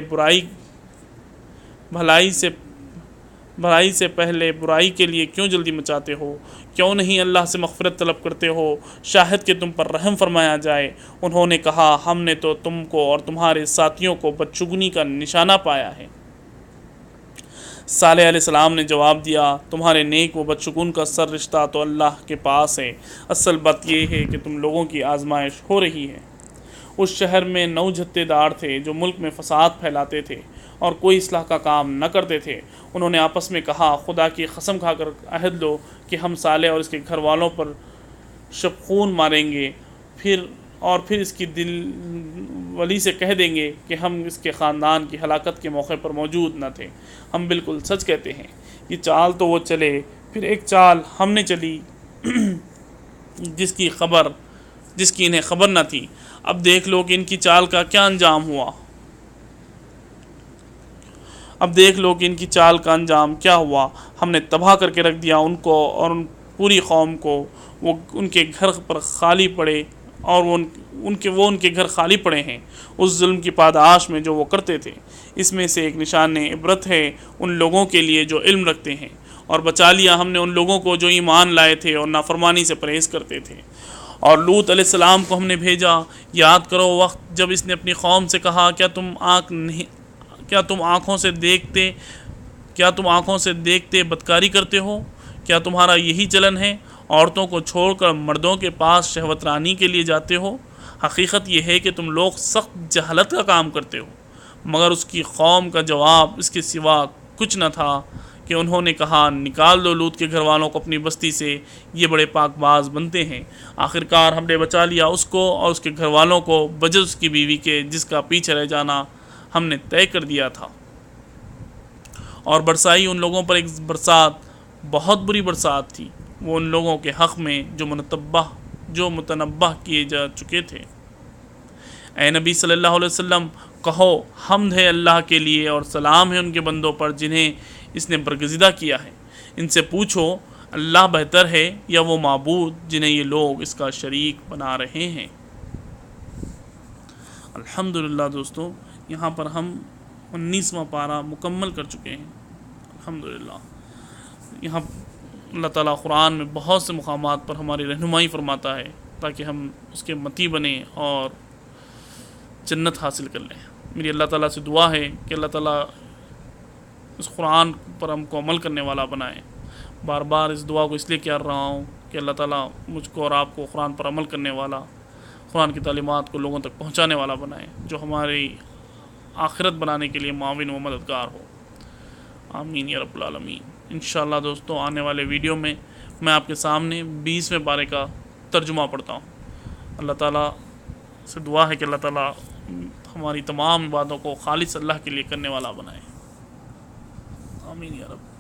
S1: برائی کے لیے کیوں جلدی مچاتے ہو؟ کیوں نہیں اللہ سے مغفرت طلب کرتے ہو، شاہد کہ تم پر رحم فرمایا جائے؟ انہوں نے کہا، ہم نے تو تم کو اور تمہارے ساتھیوں کو بدشگونی کا نشانہ پایا ہے۔ صالح علیہ السلام نے جواب دیا، تمہارے نیک و بدشگون کا سر رشتہ تو اللہ کے پاس ہے، اصل بات یہ ہے کہ تم لوگوں کی آزمائش ہو رہی ہے۔ اس شہر میں 9 جھتے دار تھے جو ملک میں فساد پھیلاتے تھے اور کوئی اصلاح کا کام نہ کرتے تھے۔ انہوں نے آپس میں کہا، خدا کی قسم کھا کر عہد لو کہ ہم صالح اور اس کے گھر والوں پر شبخون ماریں گے، پھر اس کی ولی سے کہہ دیں گے کہ ہم اس کے خاندان کی ہلاکت کے موقع پر موجود نہ تھے، ہم بالکل سچ کہتے ہیں۔ یہ چال تو وہ چلے، پھر ایک چال ہم نے چلی جس کی انہیں خبر نہ تھی۔ اب دیکھ لو کہ ان کی چال کا کیا انجام ہوا۔ ہم نے تباہ کر کے رکھ دیا ان کو اور ان پوری قوم کو۔ وہ ان کے گھر پر خالی پڑے اور وہ ان کے گھر خالی پڑے ہیں اس ظلم کی پاداش میں جو وہ کرتے تھے۔ اس میں سے ایک نشان عبرت ہے ان لوگوں کے لیے جو علم رکھتے ہیں، اور بچا لیا ہم نے ان لوگوں کو جو ایمان لائے تھے اور نافرمانی سے پرہیز کرتے تھے۔ اور لوط علیہ السلام کو ہم نے بھیجا، یاد کرو وقت جب اس نے اپنی قوم سے کہا، کیا تم آنکھوں سے دیکھتے بدکاری کرتے ہو؟ کیا تمہارا یہی چلن ہے؟ عورتوں کو چھوڑ کر مردوں کے پاس شہوت رانی کے لیے جاتے ہو۔ حقیقت یہ ہے کہ تم لوگ سخت جہالت کا کام کرتے ہو۔ مگر اس کی قوم کا جواب اس کے سوا کچھ نہ تھا کہ انہوں نے کہا، نکال دو لوط کے گھر والوں کو اپنی بستی سے، یہ بڑے پاک باز بنتے ہیں۔ آخرکار ہم نے بچا لیا اس کو اور اس کے گھر والوں کو بجز اس کی بیوی کے جس کا پیچھے رہ جانا ہم نے طے کر دیا تھا۔ اور برسائی ان لوگوں پر ایک برسات، بہت بری برسات تھی، وہ ان لوگوں کے حق میں جو متنبہ کیے جا چکے تھے۔ اے نبی صلی اللہ علیہ وسلم، کہو حمد ہے اللہ کے لیے اور سلام ہے ان کے بندوں پر جنہیں اس نے برگزیدہ کیا ہے۔ ان سے پوچھو اللہ بہتر ہے یا وہ معبود جنہیں یہ لوگ اس کا شریک بنا رہے ہیں۔ الحمدللہ دوستو، یہاں پر ہم 19واں پارہ مکمل کر چکے ہیں۔ الحمدللہ یہاں اللہ تعالیٰ قرآن میں بہت سے مقامات پر ہماری رہنمائی فرماتا ہے تاکہ ہم اس کے متی بنیں اور جنت حاصل کر لیں۔ میری اللہ تعالیٰ سے دعا ہے کہ اللہ تعالیٰ اس قرآن پر ہم کو عمل کرنے والا بنائے۔ بار بار اس دعا کو اس لیے کر رہا ہوں کہ اللہ تعالیٰ مجھ کو اور آپ کو قرآن پر عمل کرنے والا، قرآن کی تعلیمات کو لوگوں تک پہنچانے والا بنائے، جو ہماری آخرت بنانے کے لیے معاون و مددگار ہو۔ آمین یا رب العالمین۔ انشاءاللہ دوستوں، آنے والے ویڈیو میں میں آپ کے سامنے 20ویں پارے کا ترجمہ پڑھتا ہوں۔ اللہ تعالیٰ سے دعا ہے کہ اللہ تعالیٰ ہماری تمام باتوں کو خالص اللہ کے لیے کرنے والا بنائے۔ آمین یا رب۔